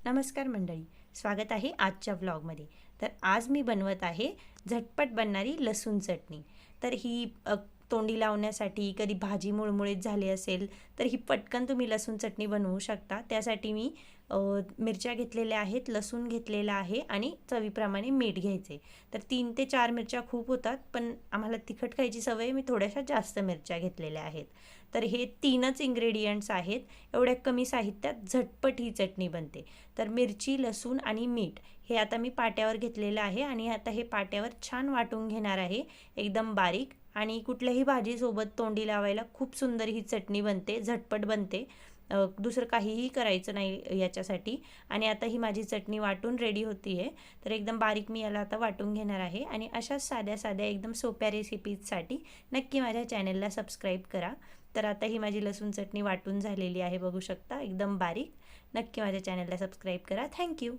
नमस्कार मंडळी, स्वागत आहे आजच्या व्लॉगमध्ये। तर आज मी बनवत आहे झटपट बनणारी लसूण चटणी। तर ही तोंडी लावण्यासाठी, कधी भाजी मुळमुळीत झाली असेल तर ही पटकन तुम्ही लसूण चटणी बनवू शकता। त्यासाठी मी मिरच्या घेतलेल्या आहेत, लसूण घेतलेला आहे आणि चवीप्रमाणे मीठ घ्यायचे। तर 3 ते 4 मिरच्या खूप होतात, पण आम्हाला तिखट खायची सवय, मी थोड्याशा जास्त मिरच्या घेतलेल्या आहेत। तर हे 3च इन्ग्रेडियंट्स आहेत। एवढ्या कमी साहित्यात झटपट ही चटणी बनते। तर मिरची, लसूण आणि मीठ हे आता मी पाट्यावर घेतलेलं आहे आणि आता हे पाट्यावर छान वाटून घेणार आहे, एकदम बारीक। आणि कुठल्याही भाजीसोबत तोंडी लावायला खूप सुंदर ही चटणी बनते, झटपट बनते। दुसरं काहीही करायचं नाही याच्यासाठी। आणि आता ही माझी चटणी वाटून रेडी होती आहे। तर एकदम बारीक मी याला आता वाटून घेणार आहे। आणि अशाच साध्या साध्या एकदम सोप्या रेसिपीजसाठी नक्की माझ्या चॅनलला सबस्क्राईब करा। तर आता ही माझी लसूण चटणी वाटून झालेली आहे, बघू शकता एकदम बारीक। नक्की माझ्या चॅनलला सबस्क्राईब करा। थँक्यू।